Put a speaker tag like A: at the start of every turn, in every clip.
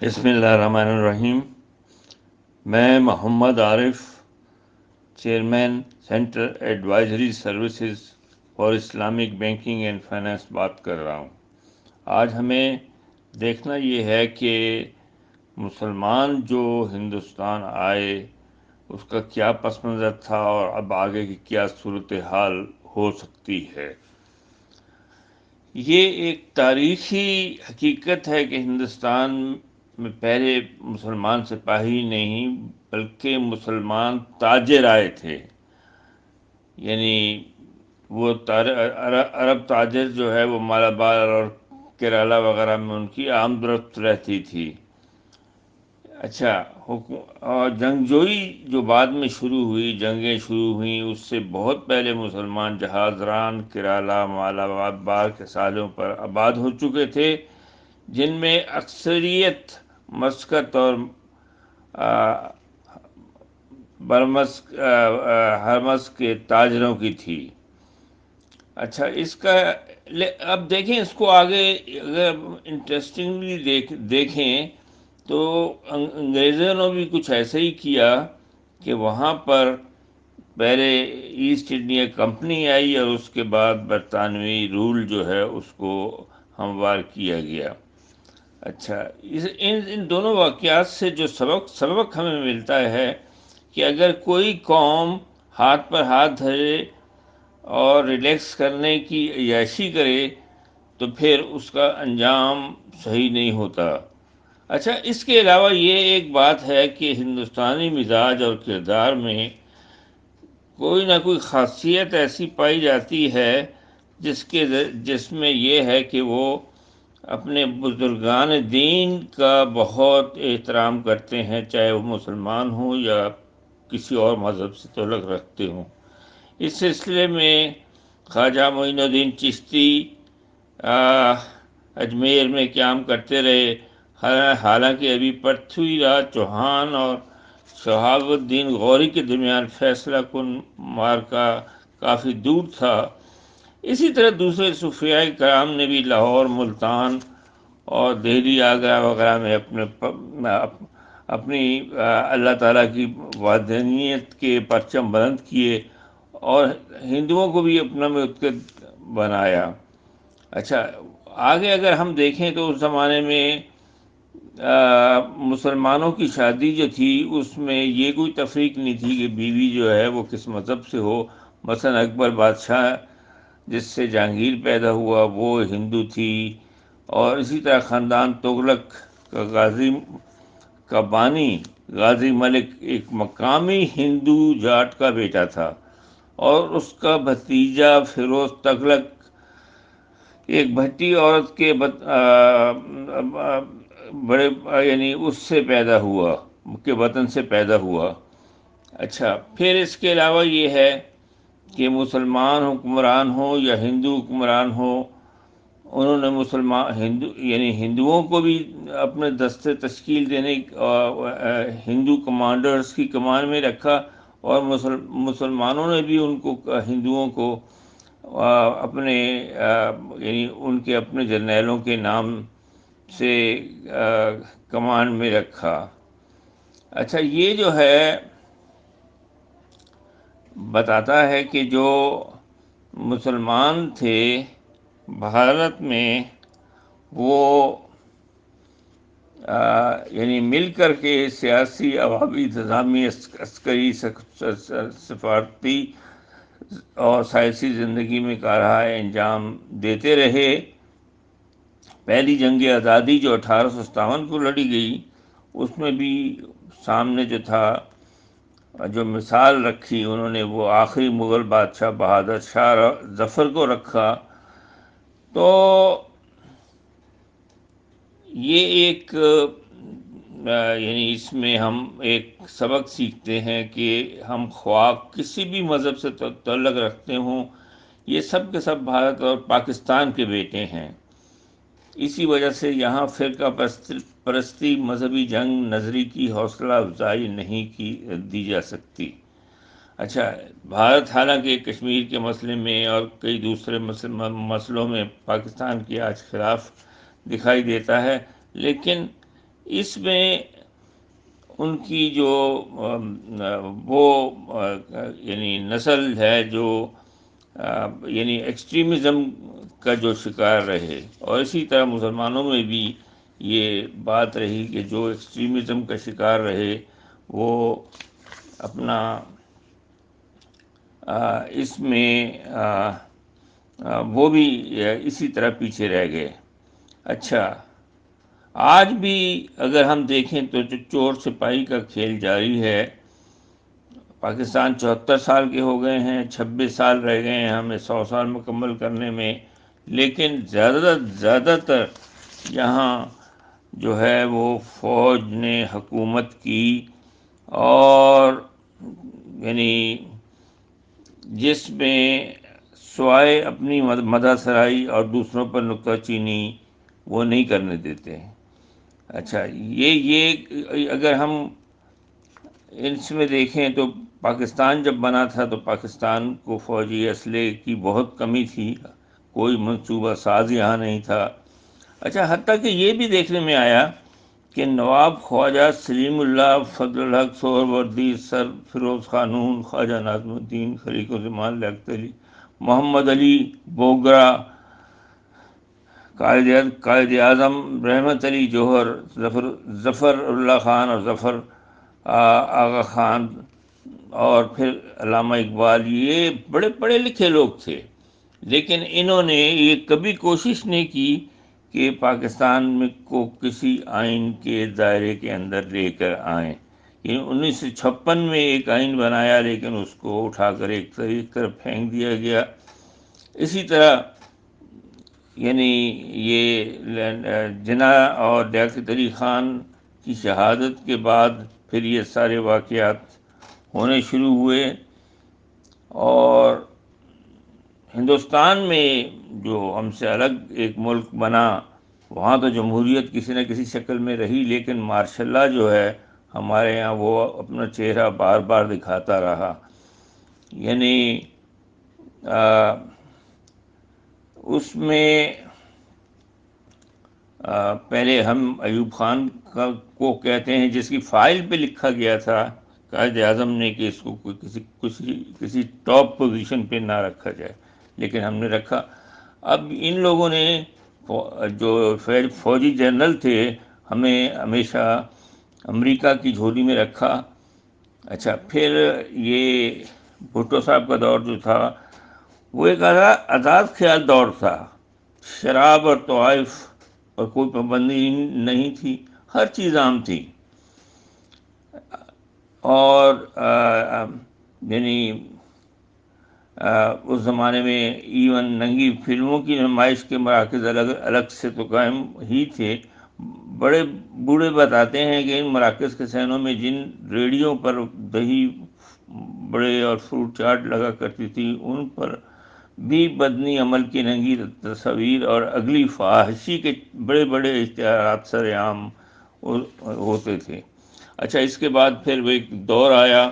A: بسم اللہ الرحمن الرحیم۔ میں Muhammad Arif, chairman centre advisory services for Islamic banking and finance بات کر رہا ہوں۔ آج ہمیں دیکھنا یہ ہے کہ مسلمان جو ہندوستان آئے اس کا کیا پس منظر تھا اور اب آگے کی کیا صورتحال ہو سکتی ہے۔ یہ ایک تاریخی حقیقت ہے کہ ہندوستان میں پہلے مسلمان سپاہی نہیں بلکہ مسلمان تاجر آئے تھے، یعنی وہ عرب تاجر جو ہے وہ مالابار اور کیرالہ وغیرہ میں ان کی آمد و رفت رہتی تھی۔ اچھا، اور جنگجوئی جو بعد میں شروع ہوئی، جنگیں شروع ہوئیں، اس سے بہت پہلے مسلمان جہاز ران کیرالہ مالابار کے ساحلوں پر آباد ہو چکے تھے، جن میں اکثریت مسقط اور ہرمز کے تاجروں کی تھی۔ اچھا، اس کا اب دیکھیں، اس کو آگے اگر انٹرسٹنگلی دیکھیں تو انگریزوں نے بھی کچھ ایسا ہی کیا کہ وہاں پر پہلے ایسٹ انڈیا کمپنی آئی اور اس کے بعد برطانوی رول جو ہے اس کو ہموار کیا گیا۔ اچھا، ان دونوں واقعات سے جو سبق ہمیں ملتا ہے کہ اگر کوئی قوم ہاتھ پر ہاتھ دھرے اور ریلیکس کرنے کی عیاشی کرے تو پھر اس کا انجام صحیح نہیں ہوتا۔ اچھا، اس کے علاوہ یہ ایک بات ہے کہ ہندوستانی مزاج اور کردار میں کوئی نہ کوئی خاصیت ایسی پائی جاتی ہے جس میں یہ ہے کہ وہ اپنے بزرگان دین کا بہت احترام کرتے ہیں، چاہے وہ مسلمان ہوں یا کسی اور مذہب سے تعلق رکھتے ہوں۔ اس سلسلے میں خواجہ معین الدین چشتی اجمیر میں قیام کرتے رہے، حالانکہ ابھی پرتھوی راج چوہان اور شہاب الدین غوری کے درمیان فیصلہ کن معرکہ کافی دور تھا۔ اسی طرح دوسرے صوفیاء کرام نے بھی لاہور، ملتان اور دہلی، آگرہ وغیرہ میں اپنی اللہ تعالیٰ کی وحدانیت کے پرچم بلند کیے اور ہندوؤں کو بھی اپنا متحد بنایا۔ اچھا، آگے اگر ہم دیکھیں تو اس زمانے میں مسلمانوں کی شادی جو تھی اس میں یہ کوئی تفریق نہیں تھی کہ بیوی جو ہے وہ کس مذہب سے ہو۔ مثلا اکبر بادشاہ جس سے جہانگیر پیدا ہوا وہ ہندو تھی، اور اسی طرح خاندان تغلق کا بانی غازی ملک ایک مقامی ہندو جاٹ کا بیٹا تھا، اور اس کا بھتیجا فیروز تغلق ایک بھٹی عورت کے بڑے یعنی اس سے پیدا ہوا، کے وطن سے پیدا ہوا۔ اچھا، پھر اس کے علاوہ یہ ہے کہ مسلمان حکمران ہوں یا ہندو حکمران ہوں، انہوں نے ہندوؤں کو بھی اپنے دستے تشکیل دینے ہندو کمانڈرز کی کمان میں رکھا، اور مسلمانوں نے بھی ہندوؤں کو اپنے ان کے اپنے جرنیلوں کے نام سے کمانڈ میں رکھا۔ اچھا، یہ جو ہے بتاتا ہے کہ جو مسلمان تھے بھارت میں وہ مل کر کے سیاسی، عوامی، انتظامی، عسکری، سفارتی اور سیاسی زندگی میں کارہائے انجام دیتے رہے۔ پہلی جنگ آزادی جو 1857 کو لڑی گئی اس میں بھی سامنے جو تھا، جو مثال رکھی انہوں نے، وہ آخری مغل بادشاہ بہادر شاہ ظفر کو رکھا۔ تو یہ ایک اس میں ہم ایک سبق سیکھتے ہیں کہ ہم خواہ کسی بھی مذہب سے تعلق رکھتے ہوں، یہ سب کے سب بھارت اور پاکستان کے بیٹے ہیں۔ اسی وجہ سے یہاں فرقہ پرستی، مذہبی جنگ نظری کی حوصلہ افزائی نہیں دی جا سکتی۔ اچھا، بھارت حالانکہ کشمیر کے مسئلے میں اور کئی دوسرے مسئلوں میں پاکستان کے آج خلاف دکھائی دیتا ہے، لیکن اس میں ان کی جو وہ یعنی نسل ہے جو یعنی ایکسٹریمزم کا جو شکار رہے، اور اسی طرح مسلمانوں میں بھی یہ بات رہی کہ جو ایکسٹریمزم کا شکار رہے وہ اپنا اس میں وہ بھی اسی طرح پیچھے رہ گئے۔ اچھا، آج بھی اگر ہم دیکھیں تو جو چور سپاہی کا کھیل جاری ہے، پاکستان 74 سال کے ہو گئے ہیں، 26 سال رہ گئے ہیں ہمیں 100 سال مکمل کرنے میں، لیکن زیادہ تر یہاں جو ہے وہ فوج نے حکومت کی، اور یعنی جس میں سوائے اپنی مدح سرائی اور دوسروں پر نکتہ چینی وہ نہیں کرنے دیتے ہیں۔ اچھا، یہ اگر ہم اس میں دیکھیں تو پاکستان جب بنا تھا تو پاکستان کو فوجی اسلحے کی بہت کمی تھی، کوئی منصوبہ ساز یہاں نہیں تھا۔ اچھا، حتیٰ کہ یہ بھی دیکھنے میں آیا کہ نواب خواجہ سلیم اللہ، فضل الحق سہروردی، سر فیروز خانون، خواجہ ناظم الدین، خلیق الرحمان لیاقت علی، محمد علی بوگرا، قائد اعظم رحمت علی جوہر، ظفر اللہ خان اور ظفر آغا خان، اور پھر علامہ اقبال، یہ بڑے پڑھے لکھے لوگ تھے، لیکن انہوں نے یہ کبھی کوشش نہیں کی کہ پاکستان میں کو کسی آئین کے دائرے کے اندر لے کر آئیں۔ یہ 1956 میں ایک آئین بنایا، لیکن اس کو اٹھا کر ایک طرف پھینک دیا گیا۔ اسی طرح یعنی یہ جناح اور لیاقت علی خان کی شہادت کے بعد پھر یہ سارے واقعات ہونے شروع ہوئے، اور ہندوستان میں جو ہم سے الگ ایک ملک بنا وہاں تو جمہوریت کسی نہ کسی شکل میں رہی، لیکن مارشل لا جو ہے ہمارے یہاں وہ اپنا چہرہ بار بار دکھاتا رہا۔ یعنی اس میں پہلے ہم ایوب خان کو کہتے ہیں جس کی فائل پہ لکھا گیا تھا قائد اعظم نے کہ اس کو کسی ٹاپ پوزیشن پہ نہ رکھا جائے، لیکن ہم نے رکھا۔ اب ان لوگوں نے جو فوجی جنرل تھے ہمیں ہمیشہ امریکہ کی جھولی میں رکھا۔ اچھا، پھر یہ بھٹو صاحب کا دور جو تھا وہ ایک آزاد خیال دور تھا، شراب اور طوائف اور کوئی پابندی نہیں تھی، ہر چیز عام تھی، اور یعنی اس زمانے میں ایون ننگی فلموں کی نمائش کے مراکز الگ سے تو قائم ہی تھے۔ بڑے بوڑھے بتاتے ہیں کہ ان مراکز کے صحنوں میں جن ریڑیوں پر دہی بڑے اور فروٹ چاٹ لگا کرتی تھی ان پر بھی بدنی عمل کی ننگی تصاویر اور اگلی فحاشی کے بڑے بڑے اشتہارات سر عام ہوتے تھے۔ اچھا، اس کے بعد پھر وہ ایک دور آیا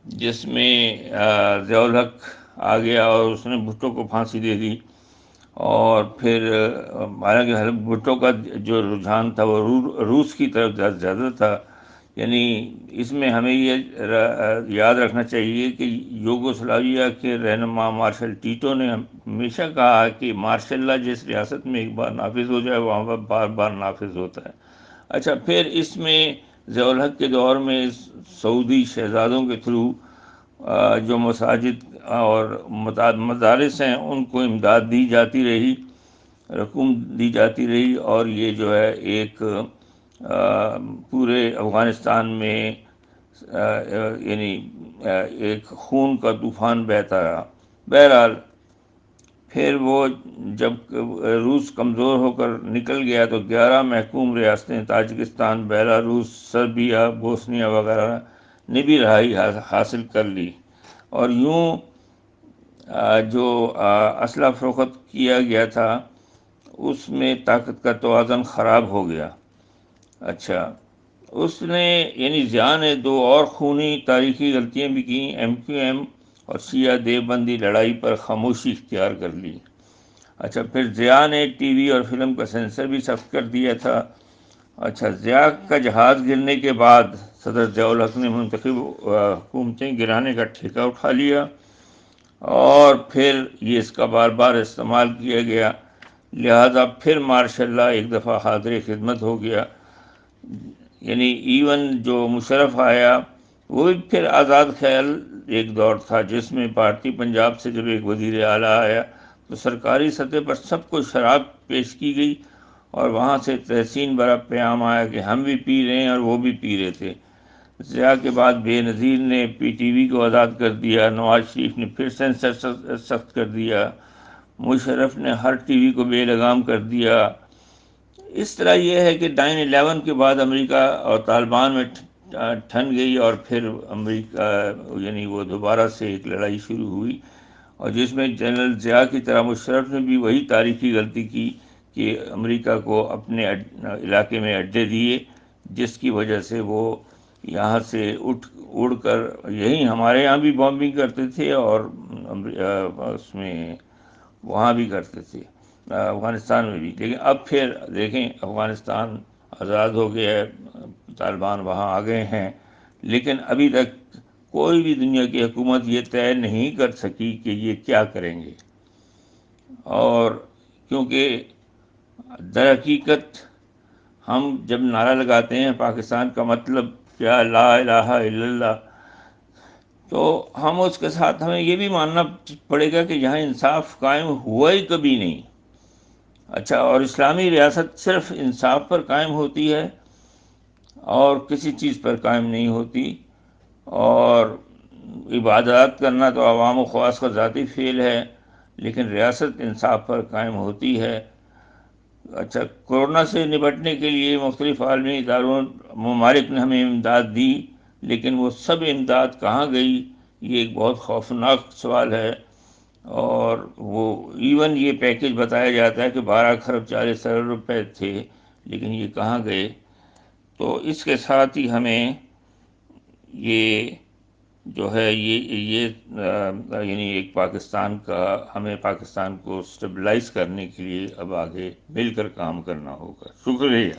A: جس میں ضیاء الحق آ گیا اور اس نے بھٹو کو پھانسی دے دی، اور پھر حالانکہ بھٹو کا جو رجحان تھا وہ روس کی طرف زیادہ تھا۔ یعنی اس میں ہمیں یہ یاد رکھنا چاہیے کہ یوگوسلاویا کے رہنما مارشل ٹیٹو نے ہمیشہ کہا کہ مارشل لا جس ریاست میں ایک بار نافذ ہو جائے وہاں پر بار بار نافذ ہوتا ہے۔ اچھا، پھر اس میں ضیاء الحق کے دور میں سعودی شہزادوں کے تھرو جو مساجد اور مدارس ہیں ان کو امداد دی جاتی رہی، رقوم دی جاتی رہی، اور یہ جو ہے ایک پورے افغانستان میں یعنی ایک خون کا طوفان بہتا رہا۔ بہرحال پھر وہ جب روس کمزور ہو کر نکل گیا تو 11 محکوم ریاستیں تاجکستان، بیلاروس، سربیا، بوسنیا وغیرہ نے بھی رہائی حاصل کر لی، اور یوں جو اسلحہ فروخت کیا گیا تھا اس میں طاقت کا توازن خراب ہو گیا۔ اچھا، اس نے یعنی ضیاء نے دو اور خونی تاریخی غلطیاں بھی کیں، ایم کیو ایم اور شیعہ دیوبندی لڑائی پر خاموشی اختیار کر لی۔ اچھا، پھر ضیاء نے ٹی وی اور فلم کا سینسر بھی سخت کر دیا تھا، اچھا، ضیاء کا جہاز گرنے کے بعد صدر ضیاء الحق نے منتخب حکومتیں گرانے کا ٹھیکہ اٹھا لیا، اور پھر یہ اس کا بار بار استعمال کیا گیا، لہذا پھر ماشاء اللہ ایک دفعہ حاضر خدمت ہو گیا۔ یعنی ایون جو مشرف آیا وہ بھی پھر آزاد خیال ایک دور تھا، جس میں بھارتی پنجاب سے جب ایک وزیر اعلیٰ آیا تو سرکاری سطح پر سب کو شراب پیش کی گئی، اور وہاں سے تحسین بھرا پیام آیا کہ ہم بھی پی رہے ہیں اور وہ بھی پی رہے تھے۔ ضیاء کے بعد بے نظیر نے پی ٹی وی کو آزاد کر دیا، نواز شریف نے پھر سینسر سخت کر دیا، مشرف نے ہر ٹی وی کو بے لگام کر دیا۔ اس طرح یہ ہے کہ 9/11 کے بعد امریکہ اور طالبان میں ٹھن گئی، اور پھر امریکہ یعنی وہ دوبارہ سے ایک لڑائی شروع ہوئی، اور جس میں جنرل ضیاء کی طرح مشرف نے بھی وہی تاریخی غلطی کی کہ امریکہ کو اپنے علاقے میں اڈے دیے، جس کی وجہ سے وہ یہاں سے اڑ کر یہی ہمارے یہاں بھی بامبنگ کرتے تھے، اور اس میں وہاں بھی کرتے تھے، افغانستان میں بھی۔ لیکن اب پھر دیکھیں افغانستان آزاد ہو گیا ہے، طالبان وہاں آ گئے ہیں، لیکن ابھی تک کوئی بھی دنیا کی حکومت یہ طے نہیں کر سکی کہ یہ کیا کریں گے۔ اور کیونکہ در حقیقت ہم جب نعرہ لگاتے ہیں پاکستان کا مطلب کیا، لا الہ الا اللہ، تو ہم اس کے ساتھ ہمیں یہ بھی ماننا پڑے گا کہ یہاں انصاف قائم ہوا ہی کبھی نہیں۔ اچھا، اور اسلامی ریاست صرف انصاف پر قائم ہوتی ہے اور کسی چیز پر قائم نہیں ہوتی، اور عبادات کرنا تو عوام و خواص کا ذاتی فعل ہے، لیکن ریاست انصاف پر قائم ہوتی ہے۔ اچھا، کورونا سے نپٹنے کے لیے مختلف عالمی اداروں ممالک نے ہمیں امداد دی، لیکن وہ سب امداد کہاں گئی، یہ ایک بہت خوفناک سوال ہے۔ اور وہ ایون یہ پیکج بتایا جاتا ہے کہ 12 ارب 40 ارب روپے تھے، لیکن یہ کہاں گئے؟ تو اس کے ساتھ ہی ہمیں یہ جو ہے یعنی ایک پاکستان کا، ہمیں پاکستان کو سٹیبلائز کرنے کے لیے اب آگے مل کر کام کرنا ہوگا۔ شکریہ۔